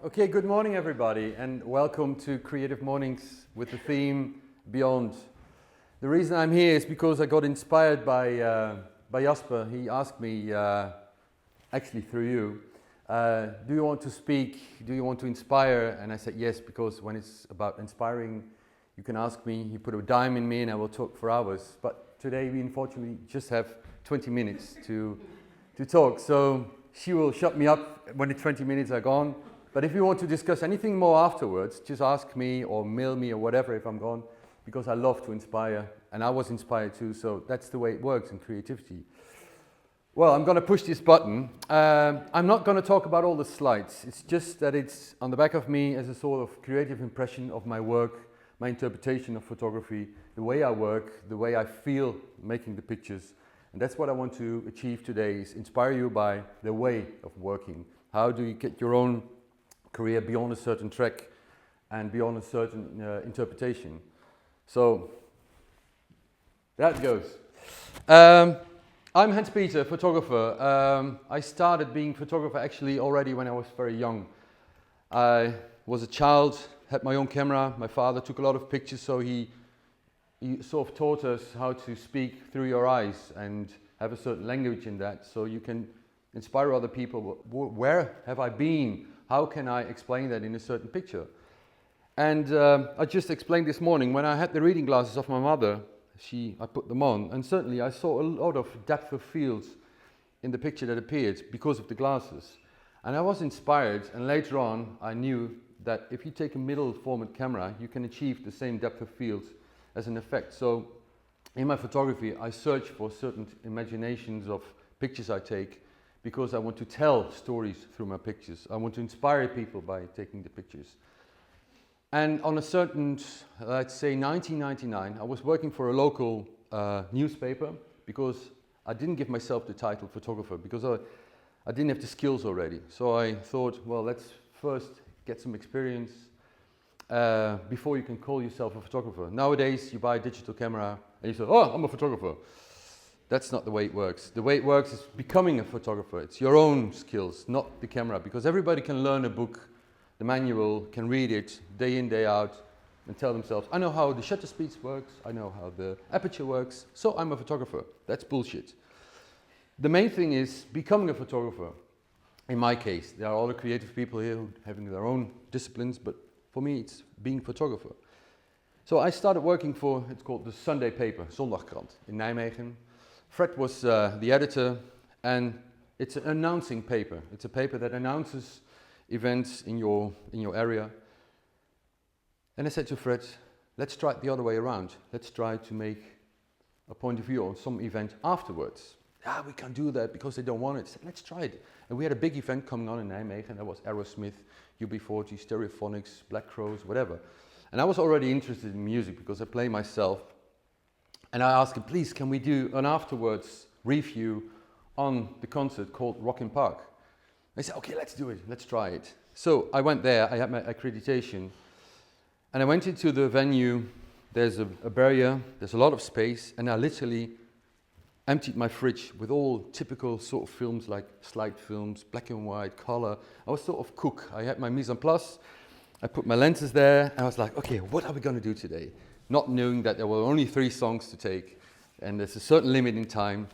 Okay, good morning everybody and welcome to Creative Mornings with the theme Beyond. The reason I'm here is because I got inspired by Jasper. He asked me, actually through you, do you want to speak, do you want to inspire? And I said yes, because when it's about inspiring, you can ask me, you put a dime in me and I will talk for hours. But today we unfortunately just have 20 minutes to talk. So she will shut me up when the 20 minutes are gone. But if you want to discuss anything more afterwards, just ask me or mail me or whatever if I'm gone, because I love to inspire, and I was inspired too, so that's the way it works in creativity. Well, I'm going to push this button. I'm not going to talk about all the slides. It's just that it's on the back of me as a sort of creative impression of my work, my interpretation of photography, the way I work, the way I feel making the pictures. And that's what I want to achieve today, is inspire you by the way of working. How do you get your own career beyond a certain track and beyond a certain interpretation. So that goes. I'm Hans-Peter, photographer. I started being photographer actually already when I was very young. I was a child, had my own camera. My father took a lot of pictures, so he sort of taught us how to speak through your eyes and have a certain language in that, so you can inspire other people. Where have I been? How can I explain that in a certain picture? And I just explained this morning, when I had the reading glasses of my mother, I put them on, and certainly I saw a lot of depth of fields in the picture that appeared because of the glasses. And I was inspired, and later on I knew that if you take a middle format camera, you can achieve the same depth of fields as an effect. So in my photography, I search for certain imaginations of pictures I take, because I want to tell stories through my pictures. I want to inspire people by taking the pictures. And on a certain, let's say 1999, I was working for a local newspaper, because I didn't give myself the title photographer, because I didn't have the skills already. So I thought, well, let's first get some experience before you can call yourself a photographer. Nowadays, you buy a digital camera and you say, oh, I'm a photographer. That's not the way it works. The way it works is becoming a photographer. It's your own skills, not the camera, because everybody can learn a book, the manual, can read it day in, day out, and tell themselves, I know how the shutter speed works, I know how the aperture works, so I'm a photographer. That's bullshit. The main thing is becoming a photographer. In my case, there are all the creative people here who having their own disciplines, but for me it's being a photographer. So I started working for, it's called the Sunday paper, Zondagkrant, in Nijmegen. Fred was the editor, and it's an announcing paper. It's a paper that announces events in your area. And I said to Fred, let's try it the other way around. Let's try to make a point of view on some event afterwards. We can't do that because they don't want it. I said, let's try it. And we had a big event coming on in Nijmegen. That was Aerosmith, UB40, Stereophonics, Black Crowes, whatever. And I was already interested in music because I play myself. And I asked him, please, can we do an afterwards review on the concert called Rock in Park? He said, okay, let's do it, let's try it. So I went there, I had my accreditation, and I went into the venue. There's a barrier, there's a lot of space, and I literally emptied my fridge with all typical sort of films like slide films, black and white, color. I was sort of cook. I had my mise en place, I put my lenses there, and I was like, okay, what are we going to do today? Not knowing that there were only 3 songs to take, and there's a certain limit in time,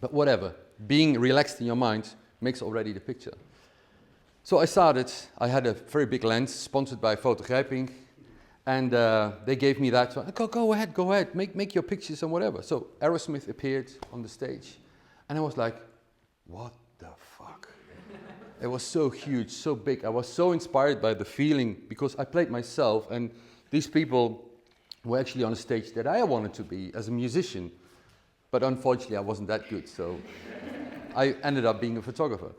but whatever. Being relaxed in your mind makes already the picture. So I started. I had a very big lens, sponsored by Fotogrijping, and they gave me that. So go ahead, make your pictures and whatever. So Aerosmith appeared on the stage, and I was like, what the fuck? It was so huge, so big. I was so inspired by the feeling, because I played myself, and these people were actually on a stage that I wanted to be as a musician. But unfortunately, I wasn't that good, so I ended up being a photographer.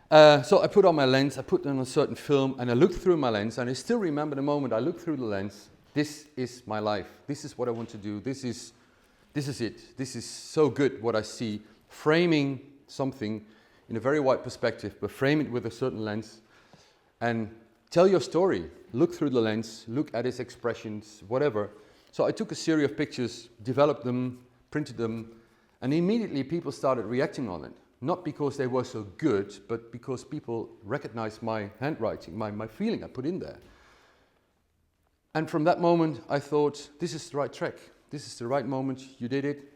So I put on my lens, I put on a certain film, and I looked through my lens, and I still remember the moment I looked through the lens. This is my life. This is what I want to do. This is it. This is so good what I see. Framing something in a very wide perspective, but frame it with a certain lens, and tell your story. Look through the lens, look at its expressions, whatever. So I took a series of pictures, developed them, printed them, and immediately people started reacting on it. Not because they were so good, but because people recognized my handwriting, my feeling I put in there. And from that moment, I thought, this is the right track. This is the right moment, you did it.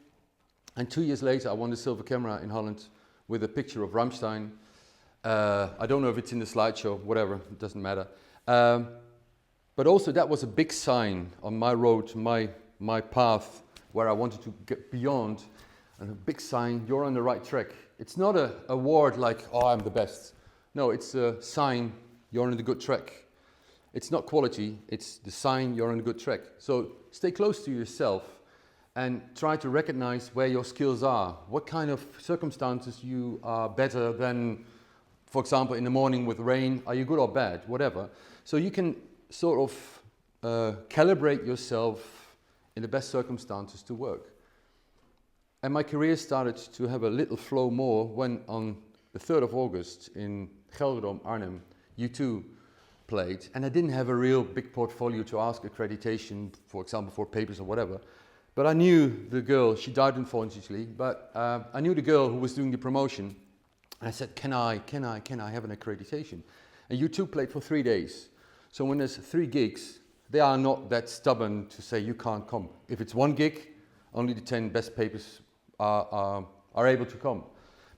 And 2 years later, I won the silver camera in Holland with a picture of Rammstein. I don't know if it's in the slideshow, whatever, it doesn't matter. But also that was a big sign on my road, my path, where I wanted to get beyond. And a big sign, you're on the right track. It's not an award like, oh, I'm the best. No, it's a sign, you're on the good track. It's not quality, it's the sign you're on a good track. So stay close to yourself and try to recognize where your skills are. What kind of circumstances you are better than, for example, in the morning with rain, are you good or bad, whatever. So you can sort of calibrate yourself in the best circumstances to work. And my career started to have a little flow more when on the 3rd of August in Velthoven, Arnhem, U2 played. And I didn't have a real big portfolio to ask accreditation, for example, for papers or whatever. But I knew the girl, she died unfortunately, but I knew the girl who was doing the promotion. And I said, can I have an accreditation? And U2 played for 3 days. So when there's 3 gigs, they are not that stubborn to say you can't come. If it's 1 gig, only the 10 best papers are able to come.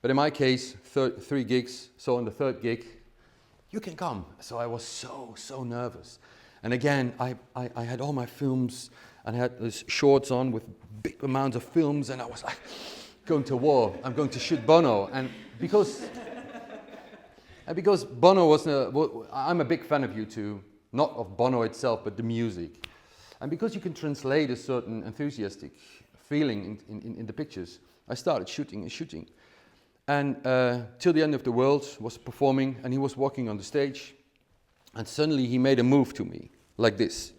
But in my case, 3 gigs, so on the 3rd gig, you can come. So I was so nervous. And again, I had all my films, and I had these shorts on with big amounts of films, and I was like, going to war, I'm going to shoot Bono. And because Bono was, I'm a big fan of U2, not of Bono itself, but the music. And because you can translate a certain enthusiastic feeling in the pictures, I started shooting. And till the end of the world was performing, and he was walking on the stage, and suddenly he made a move to me, like this.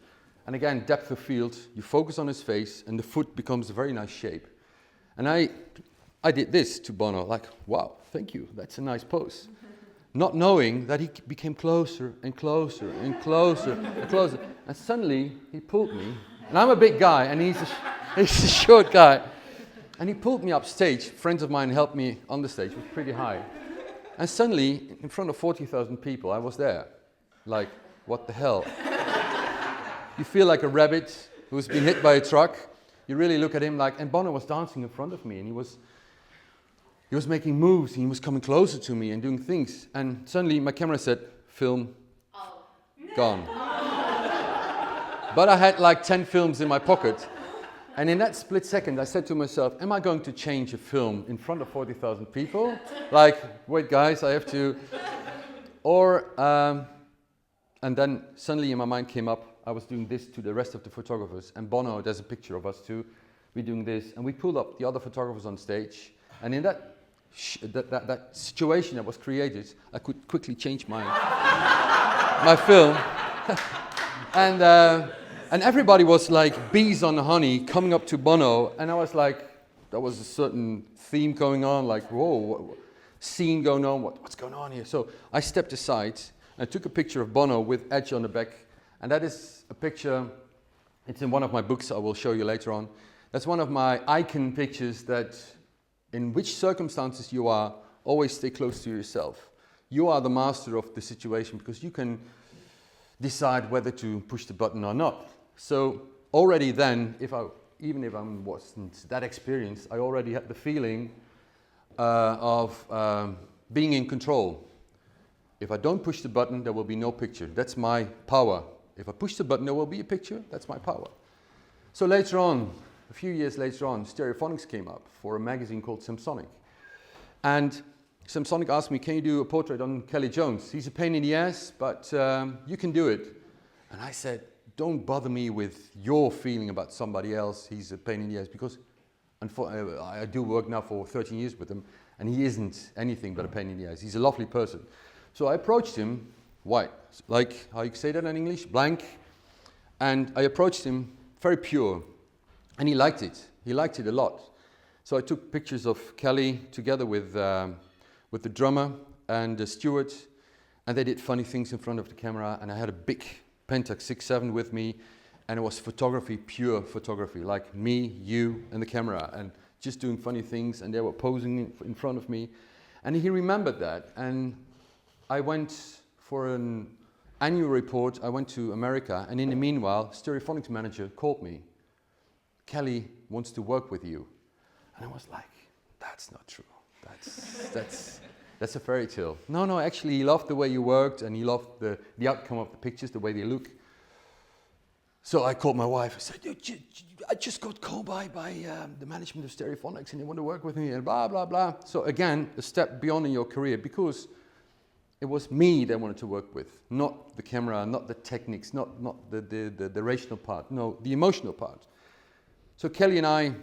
And again, depth of field, you focus on his face, and the foot becomes a very nice shape. And I did this to Bono, like, wow, thank you, that's a nice pose. Not knowing that he became closer and closer and closer and closer. And suddenly, he pulled me, and I'm a big guy, and he's a short guy. And he pulled me up stage. Friends of mine helped me on the stage, it was pretty high. And suddenly, in front of 40,000 people, I was there. Like, what the hell? You feel like a rabbit who's been hit by a truck. You really look at him like, and Bono was dancing in front of me, and he was making moves, and he was coming closer to me and doing things. And suddenly my camera said, film, gone. But I had like 10 films in my pocket. And in that split second, I said to myself, am I going to change a film in front of 40,000 people? Like, wait guys, I have to. And then suddenly in my mind came up, I was doing this to the rest of the photographers. And Bono, there's a picture of us too. We're doing this. And we pulled up the other photographers on stage. And in that situation that was created, I could quickly change my film. And everybody was like bees on the honey coming up to Bono. And I was like, there was a certain theme going on, like, whoa, scene going on, what's going on here? So I stepped aside and took a picture of Bono with Edge on the back. And that is a picture, it's in one of my books I will show you later on. That's one of my icon pictures that in which circumstances you are, always stay close to yourself. You are the master of the situation because you can decide whether to push the button or not. So already then, even if I wasn't that experienced, I already had the feeling of being in control. If I don't push the button, there will be no picture. That's my power. If I push the button, there will be a picture. That's my power. So later on, a few years later on, Stereophonics came up for a magazine called Samsonic. And Samsonic asked me, can you do a portrait on Kelly Jones? He's a pain in the ass, but you can do it. And I said, don't bother me with your feeling about somebody else. He's a pain in the ass, because I do work now for 13 years with him, and he isn't anything but a pain in the ass. He's a lovely person. So I approached him, white, like how you say that in English, blank, and I approached him very pure, and he liked it. He liked it a lot. So I took pictures of Kelly together with the drummer and the steward, and they did funny things in front of the camera, and I had a big Pentax 6.7 with me, and it was photography, pure photography, like me, you, and the camera, and just doing funny things, and they were posing in front of me. And he remembered that, and I went for an annual report. I went to America, and in the meanwhile, Stereophonics manager called me. Kelly wants to work with you. And I was like, that's not true. That's a fairy tale. No, actually, he loved the way you worked, and he loved the outcome of the pictures, the way they look. So I called my wife. I said, I just got called by the management of Stereophonics, and they want to work with me, and blah, blah, blah. So again, a step beyond in your career, because it was me they wanted to work with, not the camera, not the techniques, not the rational part, no, the emotional part. So Kelly and I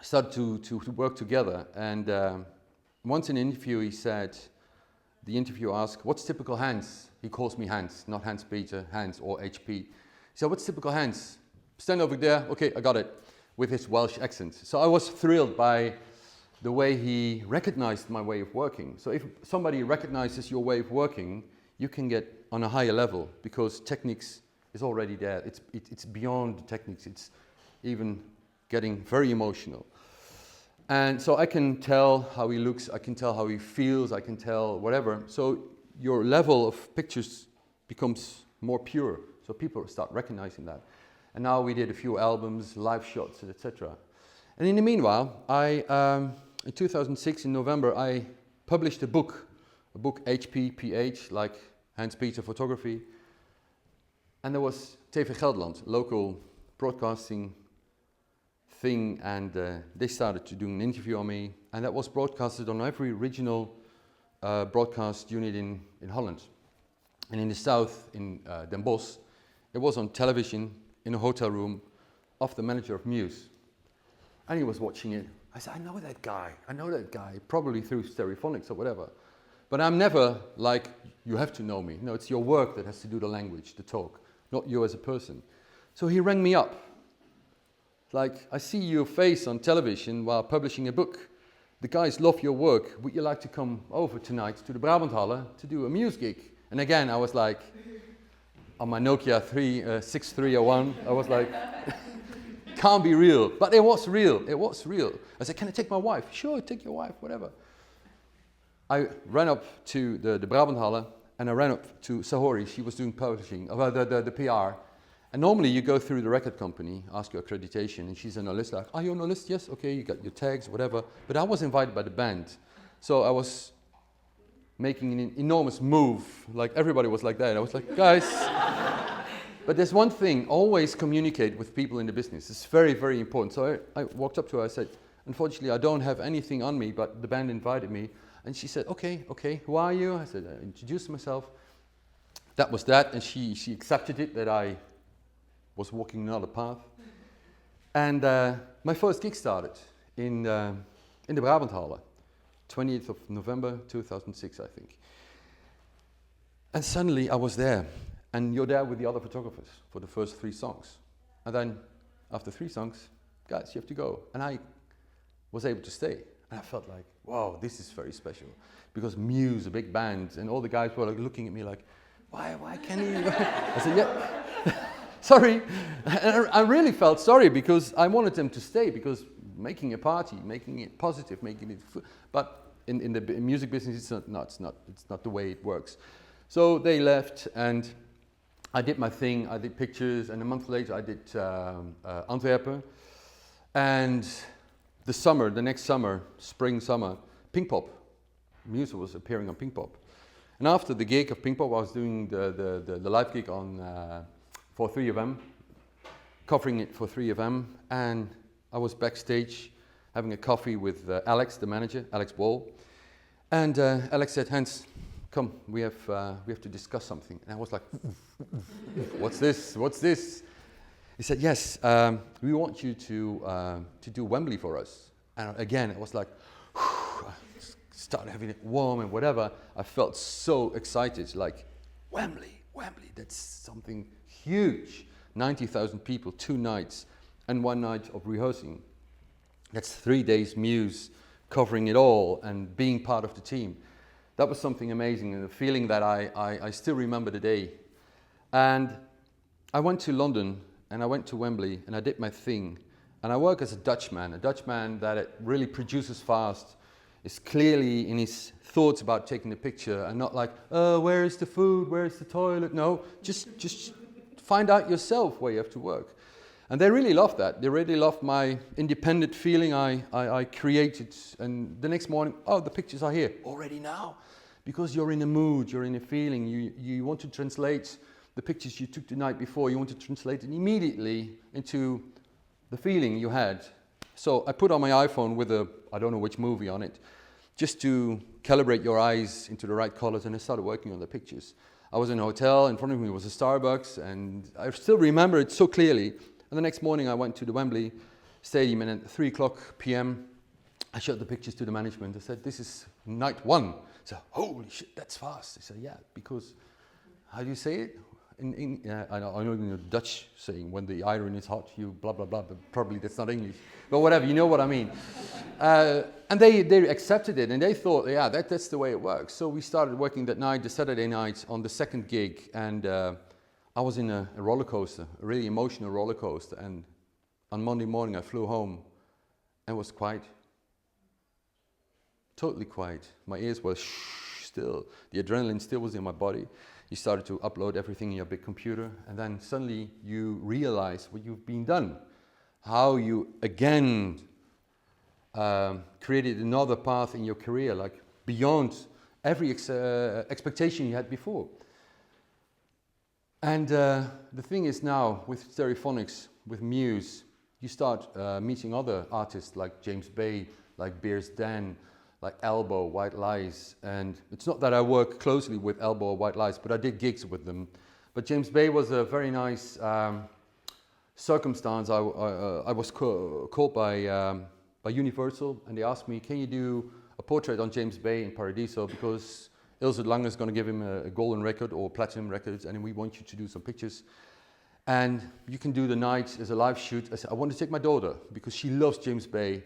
started to work together, and once in an interview he said, the interviewer asked, what's typical Hans? He calls me Hans, not Hans Peter, Hans or HP. He said, what's typical Hans? Stand over there, okay, I got it, with his Welsh accent. So I was thrilled by the way he recognized my way of working. So if somebody recognizes your way of working, you can get on a higher level, because techniques is already there. It's beyond the techniques, it's even getting very emotional. And so I can tell how he looks, I can tell how he feels, I can tell whatever. So your level of pictures becomes more pure. So people start recognizing that. And now we did a few albums, live shots, etc. And in the meanwhile, in 2006, in November, I published a book HPPH, like Hans Peter Photography. And there was TV Gelderland, local broadcasting thing, and they started to do an interview on me, and that was broadcasted on every regional broadcast unit in Holland. And in the south, in Den Bosch, it was on television in a hotel room of the manager of Muse. And he was watching it. I said, I know that guy, probably through Stereophonics or whatever. But I'm never like, you have to know me. No, it's your work that has to do the language, the talk, not you as a person. So he rang me up. Like, I see your face on television while publishing a book. The guys love your work. Would you like to come over tonight to the Brabanthalle to do a Muse gig? And again, I was like, on my Nokia 6301, I was like, can't be real. But it was real, I said, can I take my wife? Sure, take your wife, whatever. I ran up to the Brabanthalle, and I ran up to Sahori. She was doing publishing, the PR. And normally you go through the record company, ask your accreditation, and she's on a list like, are you on a list? Yes, okay, you got your tags, whatever. But I was invited by the band. So I was making an enormous move, like everybody was like that. I was like, guys. But there's one thing, always communicate with people in the business. It's very, very important. So I walked up to her, I said, unfortunately, I don't have anything on me, but the band invited me. And she said, okay, who are you? I said, I introduced myself. That was that, and she accepted it, that I was walking another path. And my first gig started in the Brabanthalle, 20th of November 2006, I think. And suddenly I was there, and you're there with the other photographers for the first 3 songs. And then after 3 songs, guys, you have to go. And I was able to stay. And I felt like, wow, this is very special. Because Muse, a big band, and all the guys were like looking at me like, why can't he? I said, yeah. Sorry. And I really felt sorry, because I wanted them to stay, because making a party, making it positive, making it but in the music business, it's not the way it works. So they left, and I did my thing. I did pictures, and a month later I did Antwerpen. And the next summer, spring, summer, Pink Pop. Muse was appearing on Pink Pop. And after the gig of Pink Pop, I was doing the live gig on for 3FM, covering it for 3FM, and I was backstage having a coffee with Alex, the manager, Alex Wall. And Alex said, Hans, come, we have to discuss something. And I was like, what's this? What's this? He said, yes, we want you to do Wembley for us. And again, it was like, I started having it warm and whatever. I felt so excited, like, Wembley, that's something huge. 90,000 people, 2 nights, and 1 night of rehearsing. That's 3 days Muse, covering it all and being part of the team. That was something amazing, and a feeling that I still remember today. And I went to London, and I went to Wembley, and I did my thing. And I work as a Dutchman that it really produces fast, is clearly in his thoughts about taking the picture, and not like, where is the food, where is the toilet? No, just find out yourself where you have to work. And they really loved that. They really loved my independent feeling I created. And the next morning, the pictures are here already now. Because you're in a mood, you're in a feeling, you want to translate the pictures you took the night before, you want to translate it immediately into the feeling you had. So I put on my iPhone with I don't know which movie on it, just to calibrate your eyes into the right colors, and I started working on the pictures. I was in a hotel, in front of me was a Starbucks, and I still remember it so clearly. And the next morning I went to the Wembley Stadium, and at 3 o'clock p.m. I showed the pictures to the management. I said, this is night 1. I said, holy shit, that's fast. They said, yeah, because, how do you say it? I know in the Dutch saying, when the iron is hot, you blah, blah, blah, but probably that's not English. But whatever, you know what I mean. And they accepted it, and they thought, yeah, that's the way it works. So we started working that night, the Saturday night, on the second gig, and I was in a roller coaster, a really emotional roller coaster, and on Monday morning I flew home, and it was quiet. Totally quiet. My ears were still. The adrenaline still was in my body. You started to upload everything in your big computer, and then suddenly you realize what you've been done. How you again created another path in your career, like beyond every expectation you had before. And the thing is now, with Stereophonics, with Muse, you start meeting other artists like James Bay, like Beers Dan, like Elbow, White Lies. And it's not that I work closely with Elbow or White Lies, but I did gigs with them. But James Bay was a very nice circumstance. I was called by Universal, and they asked me, can you do a portrait on James Bay in Paradiso, because Ilse Lange is going to give him a golden record or platinum records, and we want you to do some pictures. And you can do the night as a live shoot. I said, I want to take my daughter, because she loves James Bay,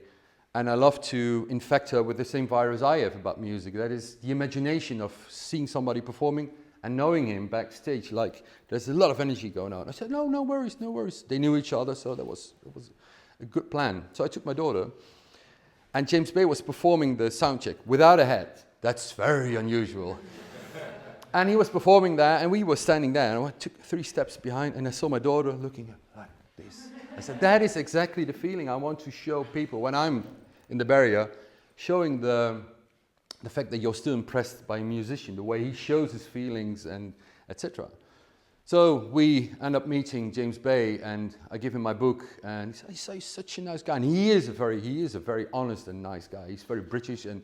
and I love to infect her with the same virus I have about music. That is the imagination of seeing somebody performing and knowing him backstage. Like, there's a lot of energy going on. I said, no worries, no worries. They knew each other, so it was a good plan. So I took my daughter, and James Bay was performing the sound check without a hat. That's very unusual. And he was performing that, and we were standing there, and I took 3 steps behind, and I saw my daughter looking like this. I said, that is exactly the feeling I want to show people when I'm in the barrier, showing the fact that you're still impressed by a musician, the way he shows his feelings, and etc. So we end up meeting James Bay, and I give him my book, and he says, he's such a nice guy. And he is a very honest and nice guy. He's very British, and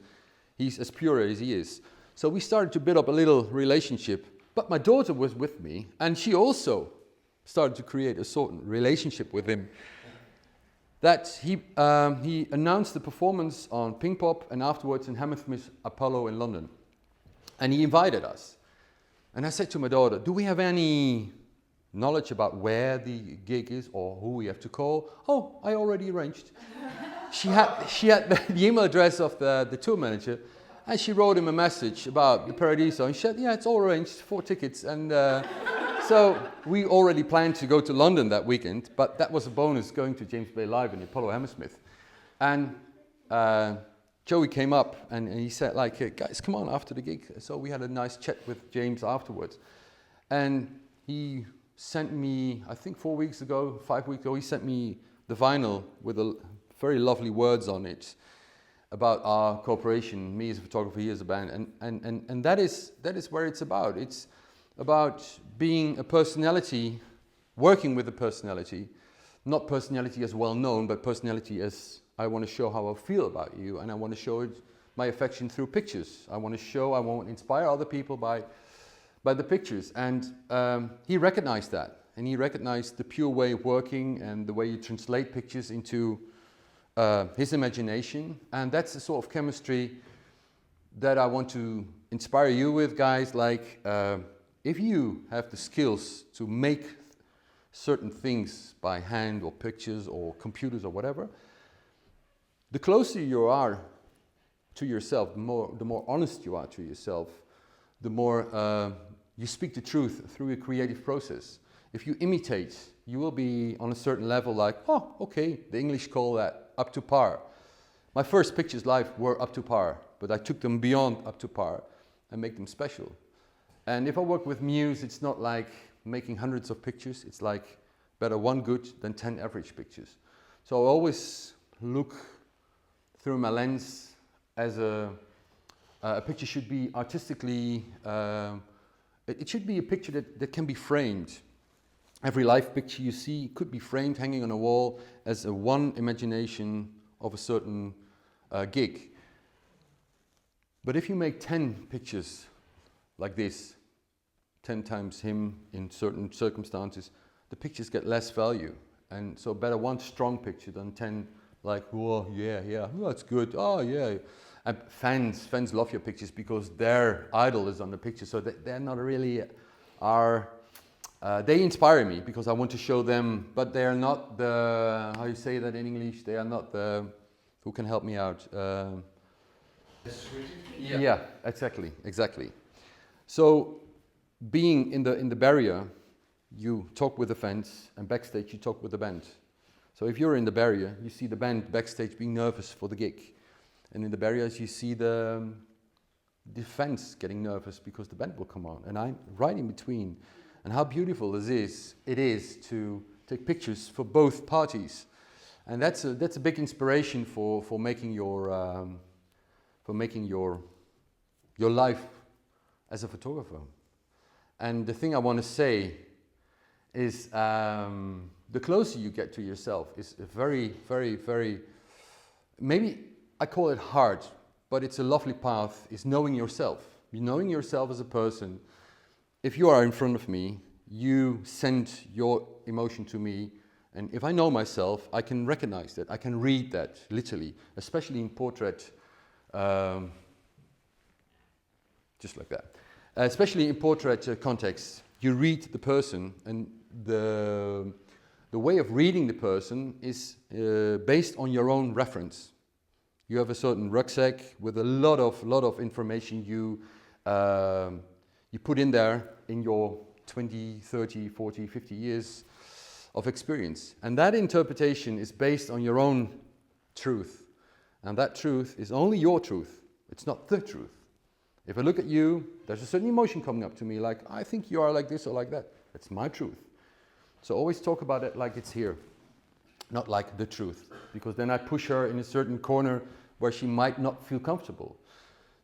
he's as pure as he is. So we started to build up a little relationship, but my daughter was with me, and she also started to create a certain relationship with him. That he announced the performance on Ping Pop, and afterwards in Hammersmith Apollo in London. And he invited us. And I said to my daughter, do we have any knowledge about where the gig is or who we have to call? Oh, I already arranged. She had the email address of the tour manager, and she wrote him a message about the Paradiso, and she said, yeah, it's all arranged, 4 tickets. And so we already planned to go to London that weekend, but that was a bonus, going to James Bay Live in the Apollo Hammersmith. And Joey came up, and he said, like, hey, guys, come on after the gig. So we had a nice chat with James afterwards. And he sent me, I think 5 weeks ago, he sent me the vinyl with very lovely words on it about our cooperation, me as a photographer, he as a band, and that is where it's about. It's about being a personality, working with a personality, not personality as well known, but personality as I want to show how I feel about you, and I want to show it my affection through pictures. I want to inspire other people by the pictures. And he recognized that. And he recognized the pure way of working and the way you translate pictures into his imagination. And that's the sort of chemistry that I want to inspire you with, guys. Like, if you have the skills to make certain things by hand or pictures or computers or whatever, the closer you are to yourself, the more honest you are to yourself, the more you speak the truth through a creative process. If you imitate, you will be on a certain level like, oh, okay, the English call that up to par. My first pictures live were up to par, but I took them beyond up to par and make them special. And if I work with Muse, it's not like making hundreds of pictures. It's like better one good than 10 average pictures. So I always look through my lens as a picture should be artistically, it should be a picture that can be framed. Every live picture you see could be framed, hanging on a wall as a one imagination of a certain gig. But if you make 10 pictures like this, 10 times him in certain circumstances, the pictures get less value. And so better one strong picture than 10 like, whoa, yeah, oh, that's good, oh yeah. And fans love your pictures because their idol is on the picture, so they're not really they inspire me because I want to show them, but they are not the, how you say that in English, they are not the, who can help me out? Yeah, exactly. So being in the barrier, you talk with the fans, and backstage you talk with the band. So if you're in the barrier, you see the band backstage being nervous for the gig. And in the barriers, you see the fans getting nervous because the band will come on. And I'm right in between. And how beautiful it is to take pictures for both parties. And that's a big inspiration for making your life as a photographer. And the thing I want to say is the closer you get to yourself is very, very, very, maybe I call it hard, but it's a lovely path, is knowing yourself. Knowing yourself as a person. If you are in front of me, you send your emotion to me, and if I know myself, I can recognize that, I can read that, literally, especially in portrait, just like that. Especially in portrait context, you read the person, and the way of reading the person is based on your own reference. You have a certain rucksack with a lot of information you put in there in your 20, 30, 40, 50 years of experience. And that interpretation is based on your own truth. And that truth is only your truth. It's not the truth. If I look at you, there's a certain emotion coming up to me, like, I think you are like this or like that. That's my truth. So always talk about it like it's here, not like the truth. Because then I push her in a certain corner where she might not feel comfortable.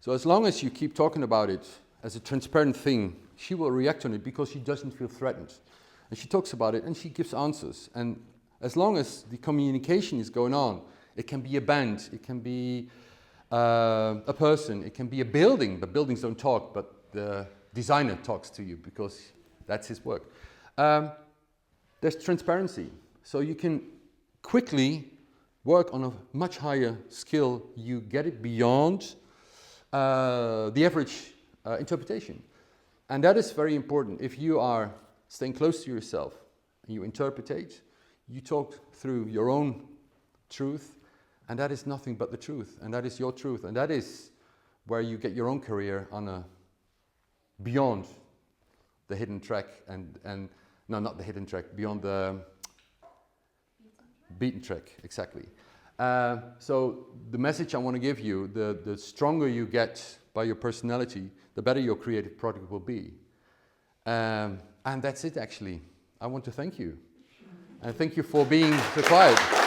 So as long as you keep talking about it as a transparent thing, she will react on it because she doesn't feel threatened. And she talks about it and she gives answers. And as long as the communication is going on, it can be a band, it can be a person, it can be a building, but buildings don't talk, but the designer talks to you because that's his work. There's transparency. So you can quickly work on a much higher skill. You get it beyond the average interpretation. And that is very important. If you are staying close to yourself and you interpretate, you talk through your own truth, and that is nothing but the truth, and that is your truth, and that is where you get your own career on a beyond the hidden track and no, not the hidden track, beyond the beaten track, exactly. So the message I want to give you, the stronger you get by your personality, the better your creative product will be. And that's it, actually. I want to thank you. And thank you for being so quiet.